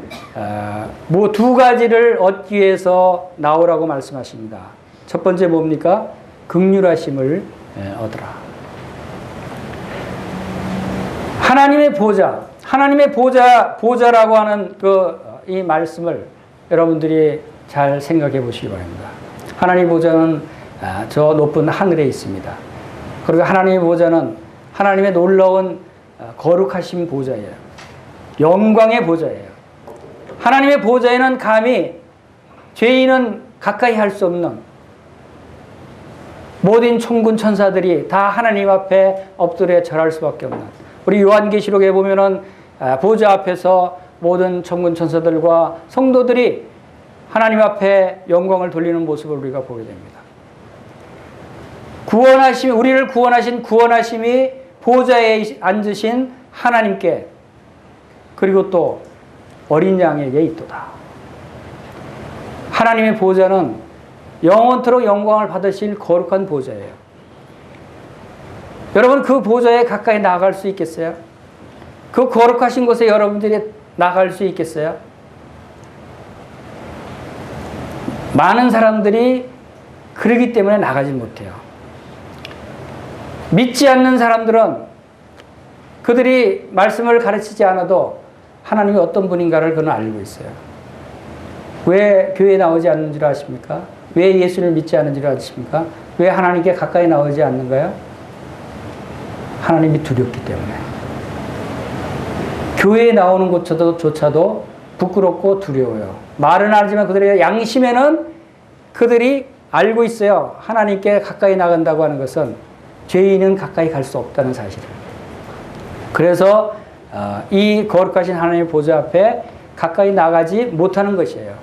뭐 두 가지를 얻기 위해서 나오라고 말씀하십니다. 첫 번째 뭡니까? 긍휼하심을 얻으라. 하나님의 보좌라고 하는 이 말씀을 여러분들이 잘 생각해 보시기 바랍니다. 하나님의 보좌는 저 높은 하늘에 있습니다. 그리고 하나님의 보좌는 하나님의 놀라운 거룩하신 보좌예요. 영광의 보좌예요. 하나님의 보좌에는 감히 죄인은 가까이 할 수 없는 모든 천군 천사들이 다 하나님 앞에 엎드려 절할 수밖에 없는, 우리 요한계시록에 보면은 보좌 앞에서 모든 천군 천사들과 성도들이 하나님 앞에 영광을 돌리는 모습을 우리가 보게 됩니다. 우리를 구원하심이 보좌에 앉으신 하나님께, 그리고 또 어린 양에게 있도다. 하나님의 보좌는 영원토록 영광을 받으실 거룩한 보좌예요. 여러분, 그 보좌에 가까이 나갈 수 있겠어요? 그 거룩하신 곳에 여러분들이 나갈 수 있겠어요? 많은 사람들이 그러기 때문에 나가지 못해요. 믿지 않는 사람들은 그들이 말씀을 가르치지 않아도 하나님이 어떤 분인가를 그는 알고 있어요. 왜 교회에 나오지 않는 줄 아십니까? 왜 예수를 믿지 않는 줄 아십니까? 왜 하나님께 가까이 나오지 않는가요? 하나님이 두렵기 때문에. 교회에 나오는 곳조차도 부끄럽고 두려워요. 말은 하지만 그들의 양심에는 그들이 알고 있어요. 하나님께 가까이 나간다고 하는 것은 죄인은 가까이 갈 수 없다는 사실을. 그래서 이 거룩하신 하나님의 보좌 앞에 가까이 나가지 못하는 것이에요.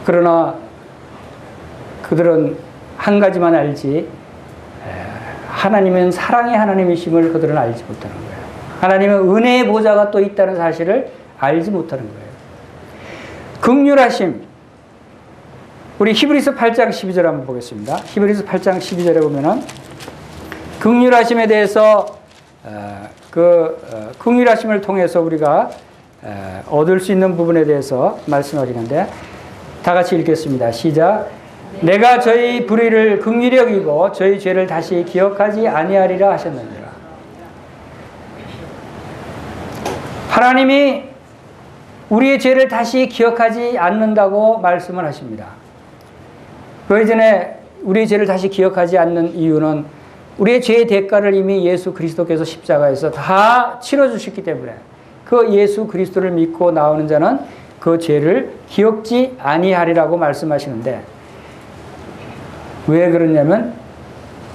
그러나 그들은 한 가지만 알지, 하나님은 사랑의 하나님이심을 그들은 알지 못하는 거예요. 하나님은 은혜의 보좌가 또 있다는 사실을 알지 못하는 거예요. 긍휼하심. 우리 히브리서 8장 12절 한번 보겠습니다. 히브리서 8장 12절에 보면은 긍휼하심에 대해서 긍휼하심을 통해서 우리가 얻을 수 있는 부분에 대해서 말씀하시는데, 다 같이 읽겠습니다. 시작. 내가 저희 불의를 긍휼히 여기고 저희 죄를 다시 기억하지 아니하리라 하셨느니라. 하나님이 우리의 죄를 다시 기억하지 않는다고 말씀을 하십니다. 그 이전에 우리의 죄를 다시 기억하지 않는 이유는 우리의 죄의 대가를 이미 예수 그리스도께서 십자가에서 다 치러주셨기 때문에, 그 예수 그리스도를 믿고 나오는 자는 그 죄를 기억지 아니하리라고 말씀하시는데, 왜 그러냐면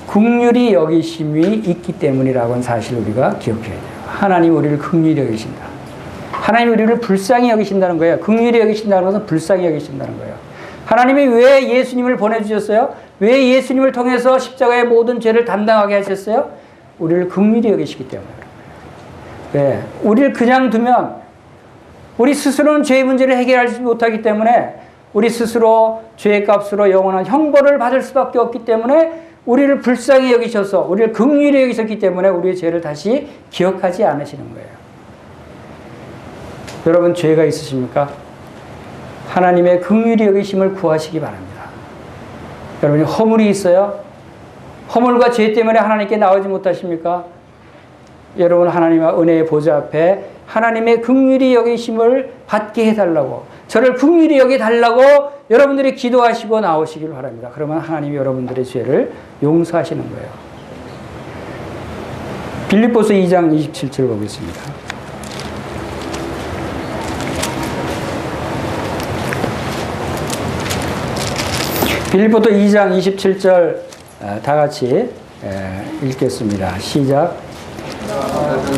긍휼히 여기심이 있기 때문이라고 하는 사실을 우리가 기억해야 돼요. 하나님 우리를 긍휼히 여기신다. 하나님 우리를 불쌍히 여기신다는 거예요. 긍휼히 여기신다는 것은 불쌍히 여기신다는 거예요. 하나님이 왜 예수님을 보내주셨어요? 왜 예수님을 통해서 십자가의 모든 죄를 담당하게 하셨어요? 우리를 긍휼히 여기시기 때문에. 왜? 우리를 그냥 두면 우리 스스로는 죄의 문제를 해결하지 못하기 때문에 우리 스스로 죄의 값으로 영원한 형벌을 받을 수밖에 없기 때문에 우리를 불쌍히 여기셔서 우리를 긍휼히 여기셨기 때문에 우리의 죄를 다시 기억하지 않으시는 거예요. 여러분, 죄가 있으십니까? 하나님의 긍휼히 여기심을 구하시기 바랍니다. 여러분이 허물이 있어요? 허물과 죄 때문에 하나님께 나오지 못하십니까? 여러분, 하나님의 은혜의 보좌 앞에 하나님의 긍휼히 여기심을 받게 해달라고, 저를 긍휼히 여겨달라고 여러분들이 기도하시고 나오시길 바랍니다. 그러면 하나님이 여러분들의 죄를 용서하시는 거예요. 빌립보서 2장 27절 보겠습니다. 빌립보서 2장 27절 다 같이 읽겠습니다. 시작.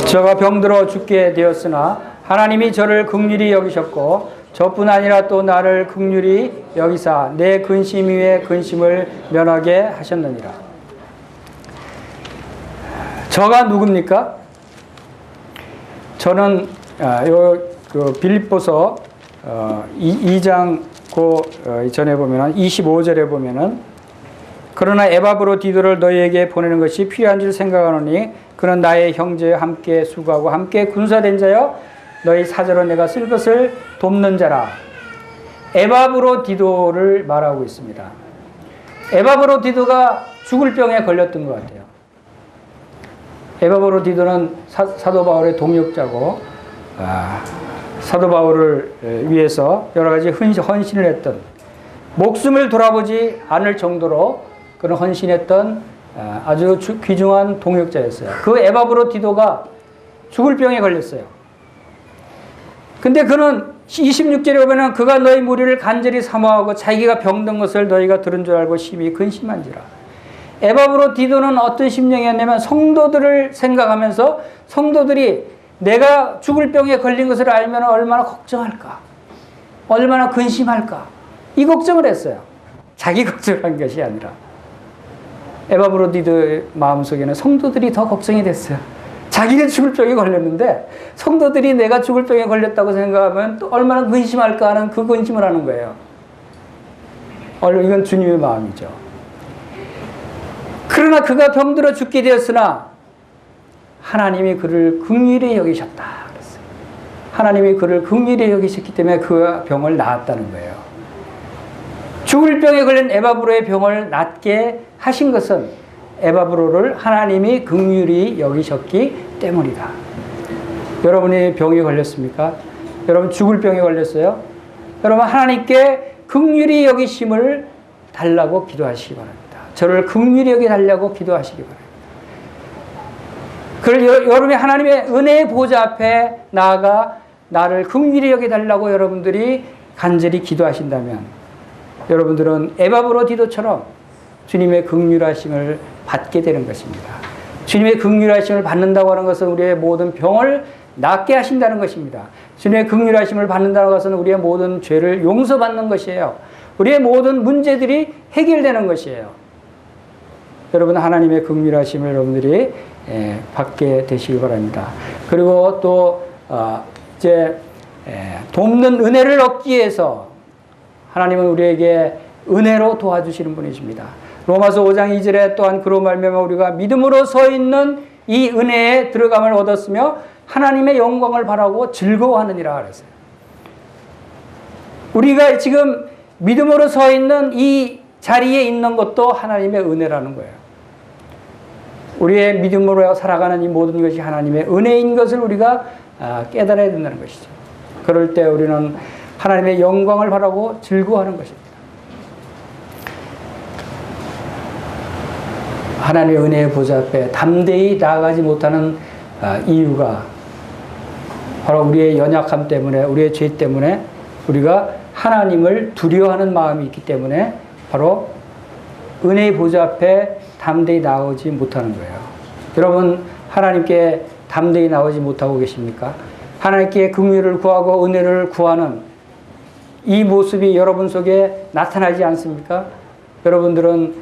저가 병들어 죽게 되었으나 하나님이 저를 긍휼히 여기셨고 저뿐 아니라 또 나를 긍휼히 여기사 내 근심 위에 근심을 면하게 하셨느니라. 저가 누굽니까? 저는 빌립보서 2장 전에 보면 25절에 보면은 그러나 에바브로디도를 너희에게 보내는 것이 필요한 줄 생각하노니 그는 나의 형제와 함께 수고하고 함께 군사된 자여 너희 사저로 내가 쓸 것을 돕는 자라. 에바브로디도를 말하고 있습니다. 에바브로디도가 죽을 병에 걸렸던 것 같아요. 에바브로디도는 사도 바울의 동역자고 사도 바울을 위해서 여러 가지 헌신을 했던, 목숨을 돌아보지 않을 정도로 그런 헌신했던 아주 귀중한 동역자였어요. 그 에바브로디도가 죽을 병에 걸렸어요. 근데 그는 26절에 보면 그가 너희 무리를 간절히 사모하고 자기가 병든 것을 너희가 들은 줄 알고 심히 근심한지라. 에바브로디도는 어떤 심령이었냐면 성도들을 생각하면서 성도들이 내가 죽을 병에 걸린 것을 알면 얼마나 걱정할까, 얼마나 근심할까, 이 걱정을 했어요. 자기 걱정한 것이 아니라 에바브로디도의 마음속에는 성도들이 더 걱정이 됐어요. 자기는 죽을 병에 걸렸는데 성도들이 내가 죽을 병에 걸렸다고 생각하면 또 얼마나 근심할까 하는 그 근심을 하는 거예요. 이건 주님의 마음이죠. 그러나 그가 병들어 죽게 되었으나 하나님이 그를 긍휼히 여기셨다 그랬어요. 하나님이 그를 긍휼히 여기셨기 때문에 그 병을 나았다는 거예요. 죽을 병에 걸린 에바브로의 병을 낫게 하신 것은 에바브로를 하나님이 긍휼히 여기셨기 때문이다. 여러분이 병에 걸렸습니까? 여러분 죽을 병에 걸렸어요? 여러분 하나님께 긍휼히 여기심을 달라고 기도하시기 바랍니다. 저를 긍휼히 여겨달라고 기도하시기 바랍니다. 그걸 여러분이 하나님의 은혜의 보좌 앞에 나아가 나를 긍휼히 여겨달라고 여러분들이 간절히 기도하신다면 여러분들은 에바브로디도처럼 주님의 긍휼하심을 받게 되는 것입니다. 주님의 긍휼하심을 받는다고 하는 것은 우리의 모든 병을 낫게 하신다는 것입니다. 주님의 긍휼하심을 받는다는 것은 우리의 모든 죄를 용서받는 것이에요. 우리의 모든 문제들이 해결되는 것이에요. 여러분 하나님의 긍휼하심을 여러분들이 받게 되시기 바랍니다. 그리고 또 이제 돕는 은혜를 얻기 위해서 하나님은 우리에게 은혜로 도와주시는 분이십니다. 로마서 5장 2절에 또한 그로 말미암아 우리가 믿음으로 서 있는 이 은혜에 들어감을 얻었으며 하나님의 영광을 바라고 즐거워하느니라 그랬어요. 우리가 지금 믿음으로 서 있는 이 자리에 있는 것도 하나님의 은혜라는 거예요. 우리의 믿음으로 살아가는 이 모든 것이 하나님의 은혜인 것을 우리가 깨달아야 된다는 것이죠. 그럴 때 우리는 하나님의 영광을 바라고 즐거워하는 것입니다. 하나님의 은혜의 보좌 앞에 담대히 나아가지 못하는 이유가 바로 우리의 연약함 때문에, 우리의 죄 때문에 우리가 하나님을 두려워하는 마음이 있기 때문에 바로 은혜의 보좌 앞에 담대히 나오지 못하는 거예요. 여러분 하나님께 담대히 나오지 못하고 계십니까? 하나님께 긍휼을 구하고 은혜를 구하는 이 모습이 여러분 속에 나타나지 않습니까? 여러분들은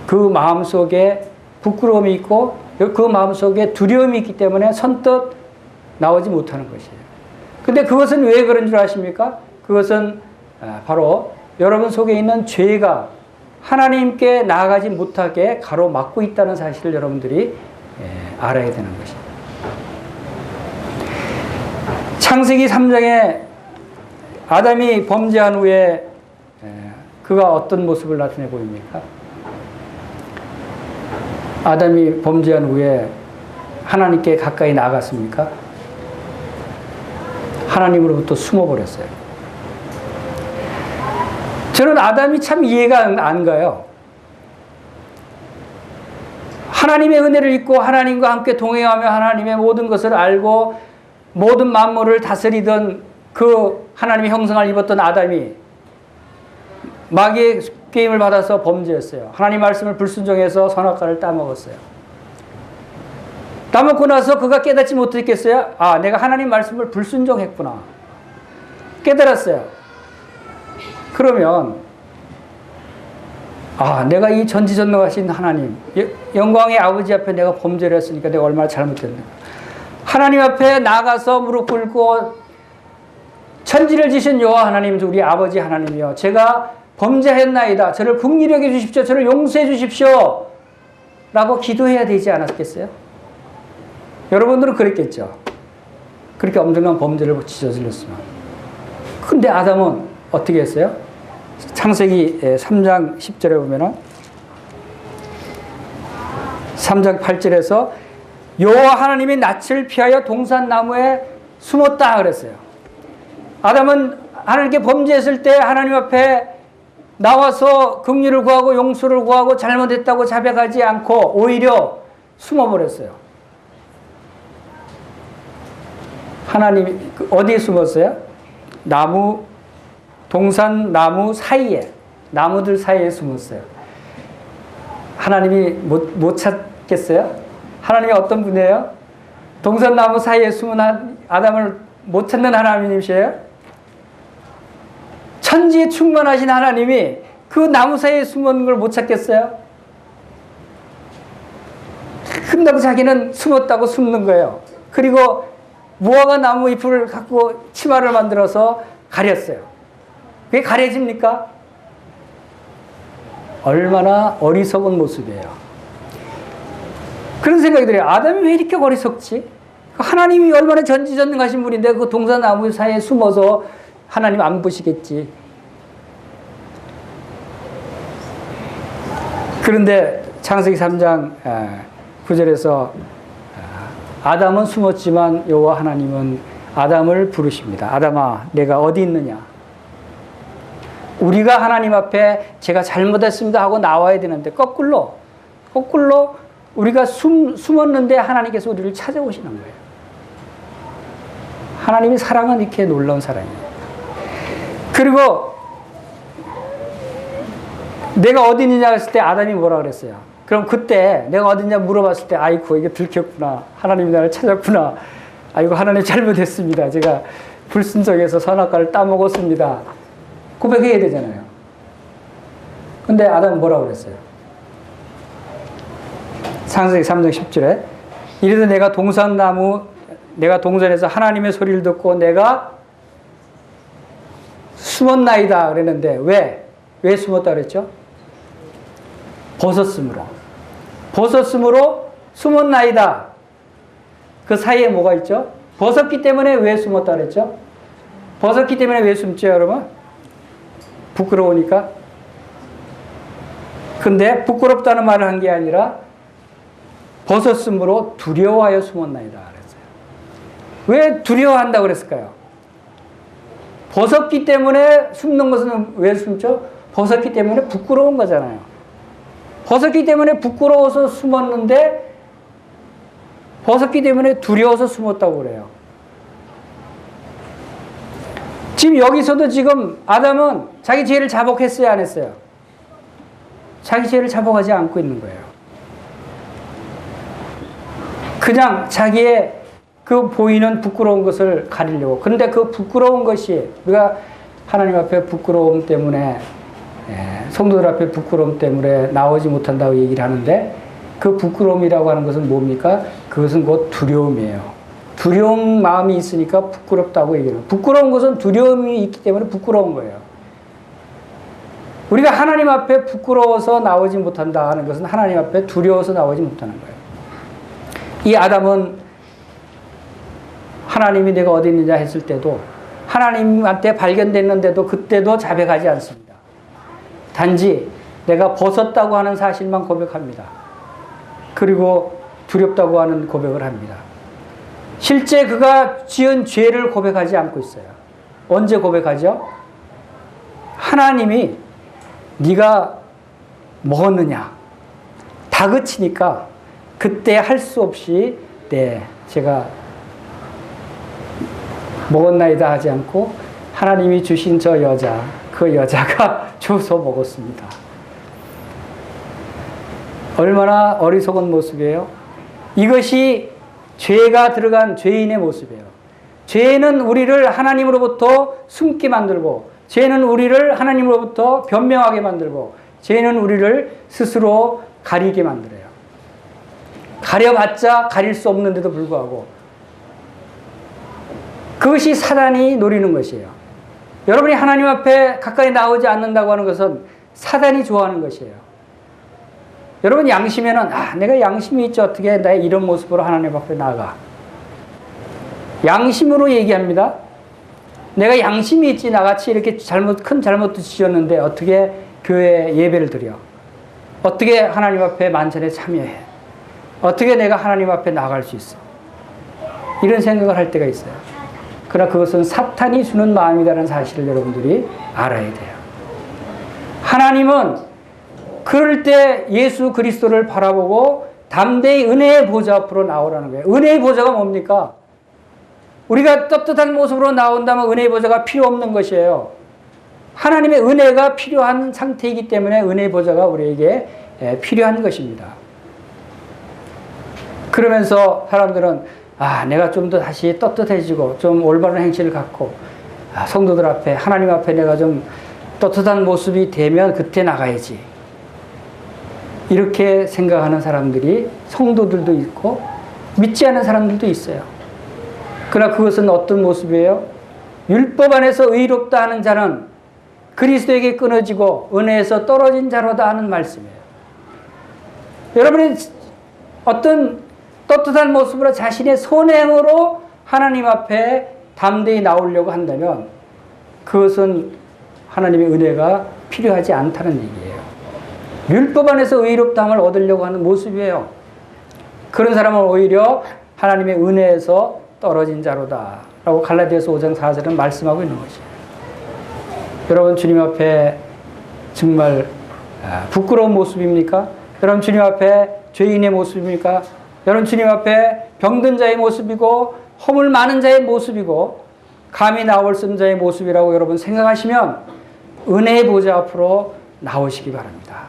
그 마음속에 부끄러움이 있고 그 마음속에 두려움이 있기 때문에 선뜻 나오지 못하는 것이에요. 근데 그것은 왜 그런 줄 아십니까? 그것은 바로 여러분 속에 있는 죄가 하나님께 나아가지 못하게 가로막고 있다는 사실을 여러분들이 알아야 되는 것입니다. 창세기 3장에 아담이 범죄한 후에 그가 어떤 모습을 나타내 보입니까? 아담이 범죄한 후에 하나님께 가까이 나아갔습니까? 하나님으로부터 숨어버렸어요. 저는 아담이 참 이해가 안 가요. 하나님의 은혜를 입고 하나님과 함께 동행하며 하나님의 모든 것을 알고 모든 만물을 다스리던 그 하나님의 형상을 입었던 아담이 마귀의 게임을 받아서 범죄했어요. 하나님 말씀을 불순종해서 선악과를 따먹었어요. 따먹고 나서 그가 깨닫지 못했겠어요? 아, 내가 하나님 말씀을 불순종했구나. 깨달았어요. 그러면 아, 내가 이 전지전능하신 하나님, 영광의 아버지 앞에 내가 범죄를 했으니까 내가 얼마나 잘못했는가. 하나님 앞에 나가서 무릎 꿇고 천지를 지신 여호와 하나님, 우리 아버지 하나님이여, 제가 범죄했나이다. 저를 긍휼히 여겨 주십시오. 저를 용서해 주십시오. 라고 기도해야 되지 않았겠어요? 여러분들은 그랬겠죠. 그렇게 엄청난 범죄를 저질렀으면. 근데 아담은 어떻게 했어요? 창세기 3장 10절에 보면은 3장 8절에서 여호와 하나님이 낯을 피하여 동산나무에 숨었다 그랬어요. 아담은 하나님께 범죄했을 때 하나님 앞에 나와서 긍휼을 구하고 용서를 구하고 잘못했다고 자백하지 않고 오히려 숨어버렸어요. 하나님이 어디에 숨었어요? 동산 나무 사이에, 나무들 사이에 숨었어요. 하나님이 못 찾겠어요? 하나님이 어떤 분이에요? 동산 나무 사이에 숨은 아담을 못 찾는 하나님이세요? 천지에 충만하신 하나님이 그 나무 사이에 숨은 걸 못 찾겠어요? 근다고 자기는 숨었다고 숨는 거예요. 그리고 무화과 나무 잎을 갖고 치마를 만들어서 가렸어요. 그게 가려집니까? 얼마나 어리석은 모습이에요. 그런 생각이 들어요. 아담이 왜 이렇게 어리석지? 하나님이 얼마나 전지전능하신 분인데 그 동산나무 사이에 숨어서 하나님 안 보시겠지. 그런데 창세기 3장 9절에서 아담은 숨었지만 여호와 하나님은 아담을 부르십니다. 아담아, 내가 어디 있느냐? 우리가 하나님 앞에 제가 잘못했습니다 하고 나와야 되는데 거꾸로 우리가 숨었는데 하나님께서 우리를 찾아오시는 거예요. 하나님의 사랑은 이렇게 놀라운 사랑이에요. 그리고 내가 어디 있느냐 했을 때 아담이 뭐라 그랬어요? 그럼 그때 내가 어디 있냐 물어봤을 때 아이고 이게 들켰구나. 하나님이 나를 찾았구나. 아이고 하나님 잘못했습니다. 제가 불순종해서 선악과를 따먹었습니다. 고백해야 되잖아요. 근데 아담은 뭐라고 그랬어요? 창세기 3장 10절에 이래도 내가 동산에서 하나님의 소리를 듣고 내가 숨었나이다 그랬는데 왜 숨었다 그랬죠? 벗었으므로 숨었나이다. 그 사이에 뭐가 있죠? 벗었기 때문에 왜 숨었다 그랬죠? 벗었기 때문에 왜 숨죠, 여러분? 부끄러우니까. 근데 부끄럽다는 말을 한 게 아니라 벗었으므로 두려워하여 숨었나이다 그랬어요. 왜 두려워한다고 그랬을까요? 벗었기 때문에 숨는 것은 왜 숨죠? 벗었기 때문에 부끄러운 거잖아요. 벗었기 때문에 부끄러워서 숨었는데 벗었기 때문에 두려워서 숨었다고 그래요. 지금 여기서도 지금 아담은 자기 죄를 자복했어요, 안 했어요? 자기 죄를 자복하지 않고 있는 거예요. 그냥 자기의 그 보이는 부끄러운 것을 가리려고. 그런데 그 부끄러운 것이 우리가 하나님 앞에 부끄러움 때문에 성도들 앞에 부끄러움 때문에 나오지 못한다고 얘기를 하는데 그 부끄러움이라고 하는 것은 뭡니까? 그것은 곧 두려움이에요. 두려운 마음이 있으니까 부끄럽다고 얘기해요. 부끄러운 것은 두려움이 있기 때문에 부끄러운 거예요. 우리가 하나님 앞에 부끄러워서 나오지 못한다 하는 것은 하나님 앞에 두려워서 나오지 못하는 거예요. 이 아담은 하나님이 내가 어디 있느냐 했을 때도 하나님한테 발견됐는데도 그때도 자백하지 않습니다. 단지 내가 벗었다고 하는 사실만 고백합니다. 그리고 두렵다고 하는 고백을 합니다. 실제 그가 지은 죄를 고백하지 않고 있어요. 언제 고백하죠? 하나님이 네가 먹었느냐? 다그치니까 그때 할 수 없이 네, 제가 먹었나이다 하지 않고 하나님이 주신 저 여자, 그 여자가 줘서 먹었습니다. 얼마나 어리석은 모습이에요? 이것이 죄가 들어간 죄인의 모습이에요. 죄는 우리를 하나님으로부터 숨게 만들고, 죄는 우리를 하나님으로부터 변명하게 만들고, 죄는 우리를 스스로 가리게 만들어요. 가려봤자 가릴 수 없는데도 불구하고 그것이 사단이 노리는 것이에요. 여러분이 하나님 앞에 가까이 나오지 않는다고 하는 것은 사단이 좋아하는 것이에요. 여러분 양심에는 내가 양심이 있지 어떻게 나의 이런 모습으로 하나님 앞에 나가. 양심으로 얘기합니다. 내가 양심이 있지 나같이 이렇게 큰 잘못도 지었는데 어떻게 교회에 예배를 드려. 어떻게 하나님 앞에 만찬에 참여해. 어떻게 내가 하나님 앞에 나갈 수 있어. 이런 생각을 할 때가 있어요. 그러나 그것은 사탄이 주는 마음이라는 사실을 여러분들이 알아야 돼요. 하나님은 그럴 때 예수 그리스도를 바라보고 담대히 은혜의 보좌 앞으로 나오라는 거예요. 은혜의 보좌가 뭡니까? 우리가 떳떳한 모습으로 나온다면 은혜의 보좌가 필요 없는 것이에요. 하나님의 은혜가 필요한 상태이기 때문에 은혜의 보좌가 우리에게 필요한 것입니다. 그러면서 사람들은 내가 좀 더 다시 떳떳해지고 좀 올바른 행실을 갖고 성도들 앞에 하나님 앞에 내가 좀 떳떳한 모습이 되면 그때 나가야지. 이렇게 생각하는 사람들이 성도들도 있고 믿지 않는 사람들도 있어요. 그러나 그것은 어떤 모습이에요? 율법 안에서 의롭다 하는 자는 그리스도에게 끊어지고 은혜에서 떨어진 자로다 하는 말씀이에요. 여러분이 어떤 떳떳한 모습으로 자신의 선행으로 하나님 앞에 담대히 나오려고 한다면 그것은 하나님의 은혜가 필요하지 않다는 얘기예요. 율법 안에서 의롭다함을 얻으려고 하는 모습이에요. 그런 사람은 오히려 하나님의 은혜에서 떨어진 자로다 라고 갈라디아서 5장 4절은 말씀하고 있는 것이에요. 여러분 주님 앞에 정말 부끄러운 모습입니까? 여러분 주님 앞에 죄인의 모습입니까? 여러분 주님 앞에 병든 자의 모습이고 허물 많은 자의 모습이고 감히 나올 수 없는 자의 모습이라고 여러분 생각하시면 은혜의 보좌 앞으로 나오시기 바랍니다.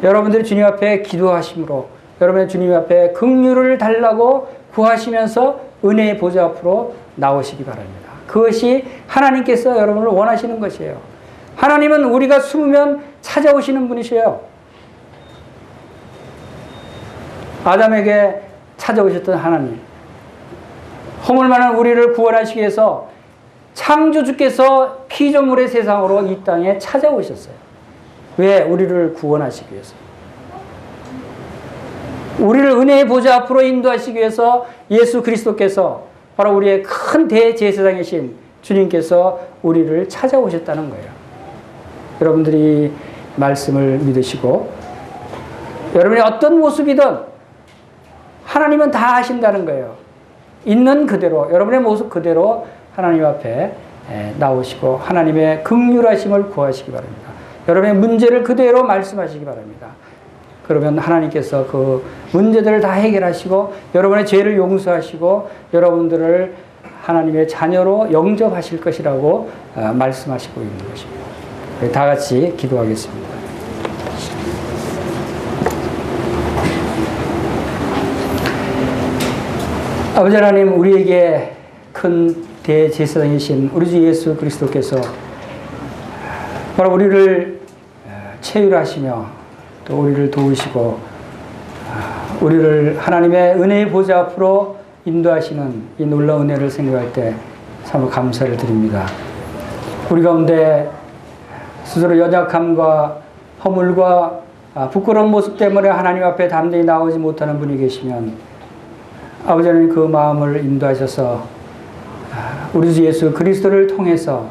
여러분들이 주님 앞에 기도하심으로 여러분의 주님 앞에 긍휼을 달라고 구하시면서 은혜의 보좌 앞으로 나오시기 바랍니다. 그것이 하나님께서 여러분을 원하시는 것이에요. 하나님은 우리가 숨으면 찾아오시는 분이세요. 아담에게 찾아오셨던 하나님, 허물 많은 우리를 구원하시기 위해서 창조주께서 피조물의 세상으로 이 땅에 찾아오셨어요. 왜? 우리를 구원하시기 위해서. 우리를 은혜의 보좌 앞으로 인도하시기 위해서 예수 그리스도께서 바로 우리의 큰 대제사장이신 주님께서 우리를 찾아오셨다는 거예요. 여러분들이 말씀을 믿으시고 여러분이 어떤 모습이든 하나님은 다 아신다는 거예요. 있는 그대로 여러분의 모습 그대로 하나님 앞에 나오시고 하나님의 긍휼하심을 구하시기 바랍니다. 여러분의 문제를 그대로 말씀하시기 바랍니다. 그러면 하나님께서 그 문제들을 다 해결하시고 여러분의 죄를 용서하시고 여러분들을 하나님의 자녀로 영접하실 것이라고 말씀하시고 있는 것입니다. 다 같이 기도하겠습니다. 아버지 하나님, 우리에게 큰 대제사장이신 우리 주 예수 그리스도께서 바로 우리를 체휼하시며 또 우리를 도우시고 우리를 하나님의 은혜의 보좌 앞으로 인도하시는 이 놀라운 은혜를 생각할 때 참 감사를 드립니다. 우리 가운데 스스로 연약함과 허물과 부끄러운 모습 때문에 하나님 앞에 담대히 나오지 못하는 분이 계시면 아버지 하나님 그 마음을 인도하셔서 우리 주 예수 그리스도를 통해서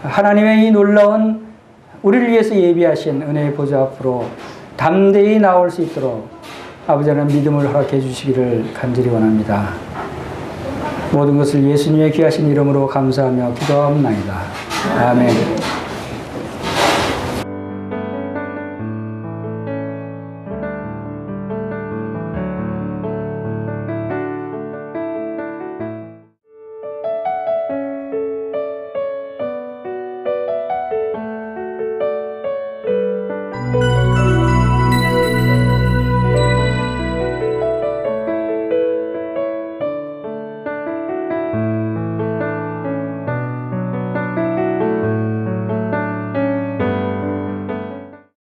하나님의 이 놀라운 우리를 위해서 예비하신 은혜의 보좌 앞으로 담대히 나올 수 있도록 아버지 하나님 믿음을 허락해 주시기를 간절히 원합니다. 모든 것을 예수님의 귀하신 이름으로 감사하며 기도하옵나이다. 아멘.